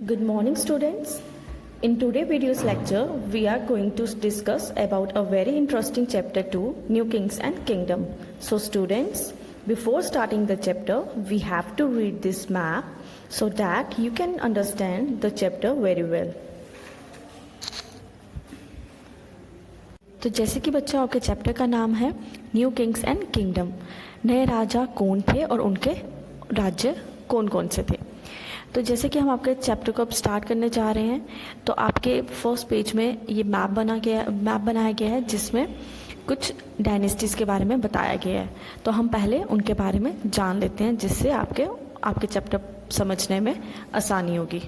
Good morning, students. In today's video's lecture, we are going to discuss about a very interesting chapter 2, New Kings and Kingdom. So students, before starting the chapter, we have to read this map so that you can understand the chapter very well. तो जैसे कि बच्चों आपके chapter का नाम है new Kings and kingdom, नए राजा कौन थे और उनके राज्य कौन कौन से थे। तो जैसे कि हम आपके चैप्टर को अब स्टार्ट करने जा रहे हैं, तो आपके फर्स्ट पेज में ये मैप बनाया गया है जिसमें कुछ डायनेस्टीज़ के बारे में बताया गया है। तो हम पहले उनके बारे में जान लेते हैं जिससे आपके चैप्टर समझने में आसानी होगी।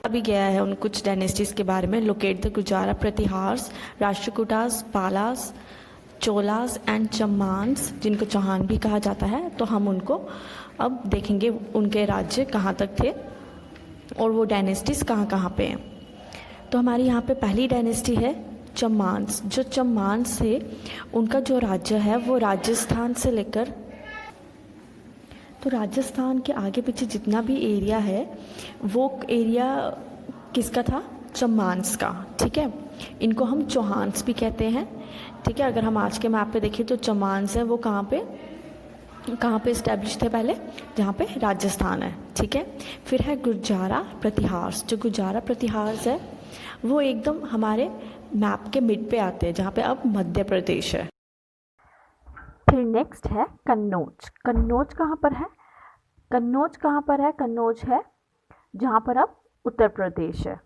अभी गया है उन कुछ डायनेस्टीज़ के बारे में। लोकेट द गुजारा, प्रतिहार्स, राष्ट्रकूटास, पालास, चोलास एंड चम्मान्स, जिनको चौहान भी कहा जाता है। तो हम उनको अब देखेंगे उनके राज्य कहाँ तक थे और वो डायनेस्टीज़ कहाँ कहाँ पे हैं। तो हमारी यहाँ पे पहली डायनेस्टी है चम्मान्स। जो चम्मान्स थे उनका जो राज्य है वो राजस्थान से लेकर, तो राजस्थान के आगे पीछे जितना भी एरिया है वो एरिया किसका था? चम्मान्स का। ठीक है, इनको हम चौहान्स भी कहते हैं। ठीक है, अगर हम आज के मैप पे देखें तो चम्मान्स है वो कहाँ पे इस्टेब्लिश थे पहले? जहाँ पे राजस्थान है। ठीक है, फिर है गुजारा प्रतिहार्स। जो गुजारा प्रतिहार्स है वो एकदम हमारे मैप के मिड पे आते हैं, जहाँ पे अब मध्य प्रदेश है। फिर नेक्स्ट है कन्नौज। कन्नौज कहाँ पर है? कन्नौज है जहाँ पर अब उत्तर प्रदेश है।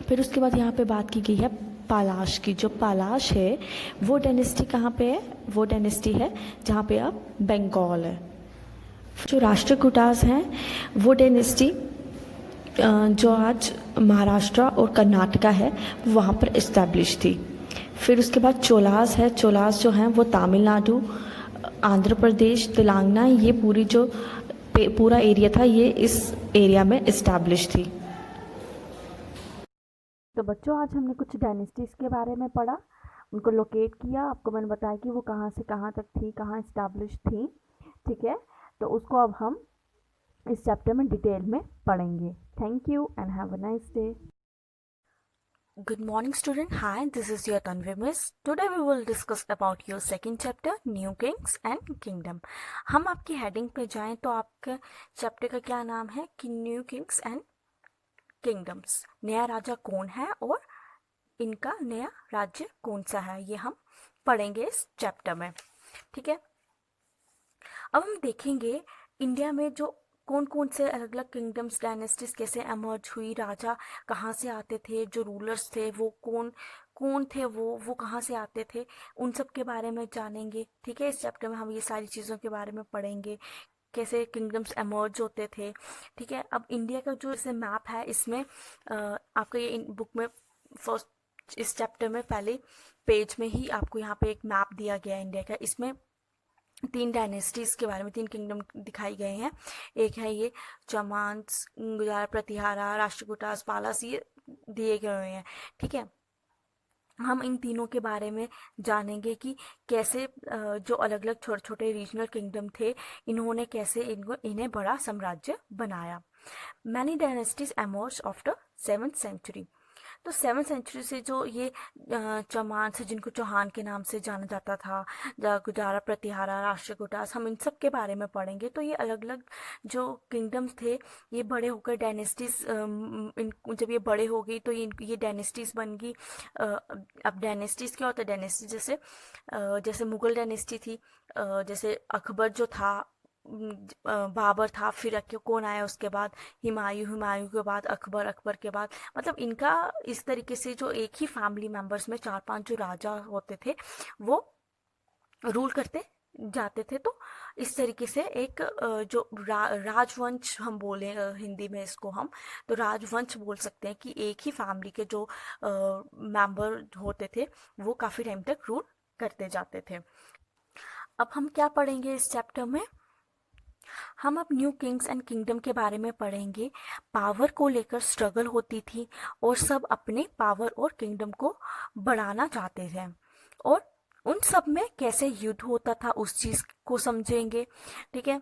फिर उसके बाद यहाँ पे बात की गई है पालाश की। जो पालाश है वो डायनेस्टी कहाँ पे है? वो डायनेस्टी है जहाँ पे अब बंगाल है। जो राष्ट्रकूटास हैं वो डायनेस्टी जो आज महाराष्ट्र और कर्नाटका है वहाँ पर इस्टेब्लिश थी। फिर उसके बाद चोलास है। चोलास जो हैं वो तमिलनाडु, आंध्र प्रदेश, तेलंगाना, ये पूरा एरिया था, ये इस एरिया में इस्टेब्लिश थी। तो बच्चों आज हमने कुछ डायनेस्टीज़ के बारे में पढ़ा, उनको लोकेट किया, आपको मैंने बताया कि वो कहाँ से कहाँ तक थी, कहाँ इस्टेब्लिश थी। ठीक है, तो उसको अब हम इस चैप्टर में डिटेल में पढ़ेंगे। Thank you and have a nice day. Good morning student. Hi, this is your Tanvi Miss. Today we will discuss about your second chapter, New Kings and Kingdom. हम आपकी हेडिंग पे जाएं तो आपके chapter का क्या नाम है कि न्यू किंग्स एंड किंगडम्स। नया राजा कौन है और इनका नया राज्य कौन सा है, ये हम पढ़ेंगे इस चैप्टर में। ठीक है, अब हम देखेंगे इंडिया में जो कौन कौन से अलग अलग किंगडम्स, डायनेस्टीज कैसे एमर्ज हुई, राजा कहाँ से आते थे, जो रूलर्स थे वो कौन कौन थे, वो कहाँ से आते थे, उन सब के बारे में जानेंगे। ठीक है, इस चैप्टर में हम ये सारी चीज़ों के बारे में पढ़ेंगे, कैसे किंगडम्स एमर्ज होते थे। ठीक है, अब इंडिया का जो जैसे मैप है इसमें आपका ये बुक में फर्स्ट इस चैप्टर में पहले पेज में ही आपको यहाँ पे एक मैप दिया गया है इंडिया का। इसमें 3 डायनेस्टीज के बारे में, 3 किंगडम दिखाई गए हैं। एक है ये चमान्स, गुजारा प्रतिहारा, राष्ट्रकूटास, पालास, ये दिए गए हुए हैं। ठीक है, हम इन तीनों के बारे में जानेंगे कि कैसे जो अलग अलग छोटे छोटे रीजनल किंगडम थे इन्होंने कैसे इन्हें बड़ा साम्राज्य बनाया। Many dynasties emerge after 7th century. तो 7th सेंचुरी से जो ये चौहान से, जिनको चौहान के नाम से जाना जाता था, गुजारा प्रतिहारा, राष्ट्रकूटास, हम इन सब के बारे में पढ़ेंगे। तो ये अलग अलग जो किंगडम्स थे ये बड़े होकर डायनेस्टीज, जब ये बड़े हो गई तो ये डायनेस्टीज बन गई। अब डायनेस्टीज क्या होता है? डायनेस्टी जैसे मुगल डायनेस्टी थी, जैसे अकबर जो था, बाबर था, फिर कौन आया उसके बाद? हुमायूं के बाद अकबर, अकबर के बाद, मतलब इनका इस तरीके से जो एक ही फैमिली मेंबर्स में 4-5 जो राजा होते थे वो रूल करते जाते थे। तो इस तरीके से एक जो राजवंश हम बोले हिंदी में इसको हम तो राजवंश बोल सकते हैं कि एक ही फैमिली के जो मेंबर होते थे वो काफ़ी टाइम तक रूल करते जाते थे। अब हम क्या पढ़ेंगे इस चैप्टर में? हम अब न्यू किंग्स एंड किंगडम के बारे में पढ़ेंगे। पावर को लेकर स्ट्रगल होती थी और सब अपने पावर और किंगडम को बढ़ाना चाहते थे, और उन सब में कैसे युद्ध होता था उस चीज़ को समझेंगे। ठीक है,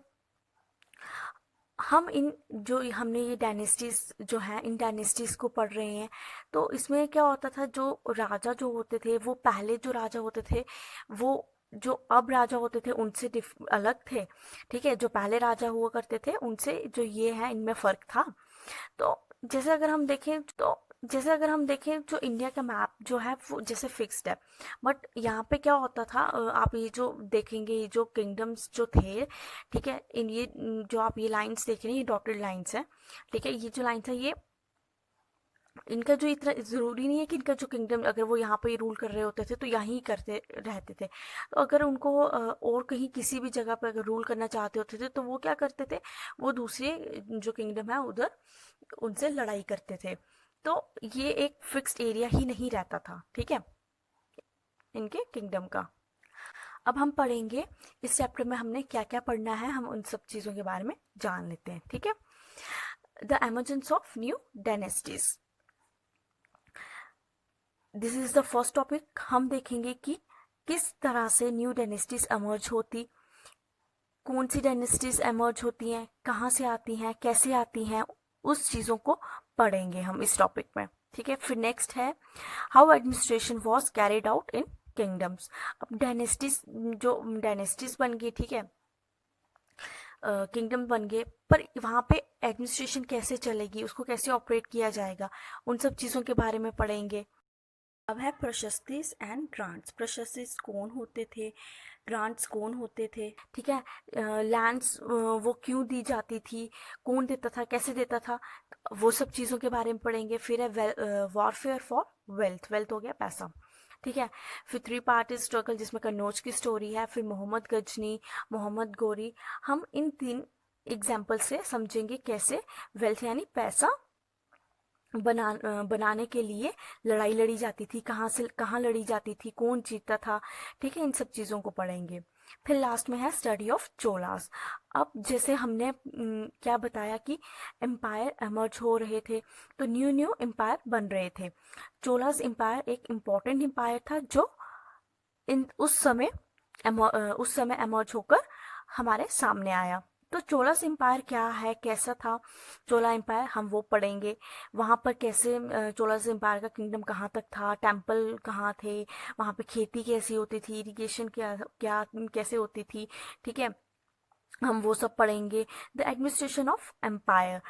हम इन जो हमने ये डायनेस्टीज जो है इन डायनेस्टीज को पढ़ रहे हैं, तो इसमें क्या होता था, जो राजा जो होते थे वो पहले जो राजा होते थे वो जो अब राजा होते थे उनसे अलग थे। ठीक है, जो पहले राजा हुआ करते थे उनसे जो ये है इनमें फर्क था। तो जैसे अगर हम देखें तो जैसे अगर हम देखें जो इंडिया का मैप जो है वो जैसे फिक्स्ड है, बट यहाँ पे क्या होता था, आप ये जो देखेंगे ये जो किंगडम्स जो थे, ठीक है, इन ये जो आप ये लाइंस देख रहे हैं ये डॉटेड लाइंस है। ठीक है, ये जो लाइंस है ये इनका जो इतना ज़रूरी नहीं है कि इनका जो किंगडम अगर वो यहाँ पे रूल कर रहे होते थे तो यहीं करते रहते थे। तो अगर उनको और कहीं किसी भी जगह पे अगर रूल करना चाहते होते थे तो वो क्या करते थे, वो दूसरे जो किंगडम है उधर उनसे लड़ाई करते थे। तो ये एक फिक्स्ड एरिया ही नहीं रहता था, ठीक है, इनके किंगडम का। अब हम पढ़ेंगे इस चैप्टर में हमने क्या क्या पढ़ना है, हम उन सब चीज़ों के बारे में जान लेते हैं। ठीक है, the emergence of new dynasties, this is the first topic. हम देखेंगे कि किस तरह से न्यू डायनेस्टीज एमर्ज होती, कौन सी डायनेस्टीज एमर्ज होती हैं, कहाँ से आती हैं, कैसे आती हैं, उस चीज़ों को पढ़ेंगे हम इस टॉपिक में। ठीक है, फिर नेक्स्ट है how administration was carried out in kingdoms. अब डायनेस्टीज जो डायनेस्टीज बन गई, ठीक है, किंगडम बन गए, पर वहाँ पे एडमिनिस्ट्रेशन कैसे चलेगी, उसको कैसे ऑपरेट किया जाएगा, उन सब चीज़ों के बारे में पढ़ेंगे। अब है प्रशस्तिस एंड ग्रांट्स। प्रशस्तिस कौन होते थे, ग्रांट्स कौन होते थे, ठीक है, लैंड्स वो क्यों दी जाती थी, कौन देता था, कैसे देता था, वो सब चीज़ों के बारे में पढ़ेंगे। फिर है वॉरफेयर फॉर वेल्थ, वेल्थ हो गया पैसा। ठीक है, फिर थ्री पार्टी स्ट्रगल जिसमें कन्नौज की स्टोरी है, फिर मोहम्मद गजनी, मोहम्मद गोरी। हम इन तीन एग्जाम्पल से समझेंगे कैसे वेल्थ यानी पैसा बनाने के लिए लड़ाई लड़ी जाती थी, कहाँ से कहाँ लड़ी जाती थी, कौन जीतता था। ठीक है, इन सब चीज़ों को पढ़ेंगे। फिर लास्ट में है स्टडी ऑफ चोलास। अब जैसे हमने क्या बताया कि एम्पायर एमर्ज हो रहे थे, तो न्यू न्यू एम्पायर बन रहे थे। चोलास एम्पायर एक इम्पॉर्टेंट एम्पायर था जो इन उस समय एमर्ज होकर हमारे सामने आया। तो चोलास एम्पायर क्या है, कैसा था चोला एम्पायर, हम वो पढ़ेंगे। वहाँ पर कैसे चोलास एम्पायर का किंगडम कहाँ तक था, टेम्पल कहाँ थे, वहाँ पे खेती कैसी होती थी, इरिगेशन क्या क्या कैसे होती थी। ठीक है, हम वो सब पढ़ेंगे। द एडमिनिस्ट्रेशन ऑफ एम्पायर,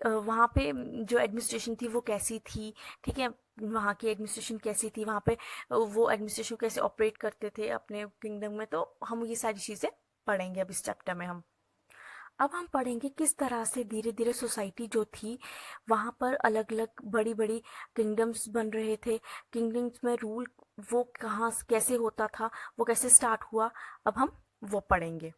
वहाँ पे जो एडमिनिस्ट्रेशन थी वो कैसी थी। ठीक है, वहाँ की एडमिनिस्ट्रेशन कैसी थी, वहाँ पे वो एडमिनिस्ट्रेशन कैसे ऑपरेट करते थे अपने किंगडम में। तो हम ये सारी चीज़ें पढ़ेंगे अब इस चैप्टर में। हम अब हम पढ़ेंगे किस तरह से धीरे धीरे सोसाइटी जो थी वहाँ पर अलग अलग बड़ी बड़ी किंगडम्स बन रहे थे। किंगडम्स में रूल वो कहाँ कैसे होता था, वो कैसे स्टार्ट हुआ, अब हम वो पढ़ेंगे।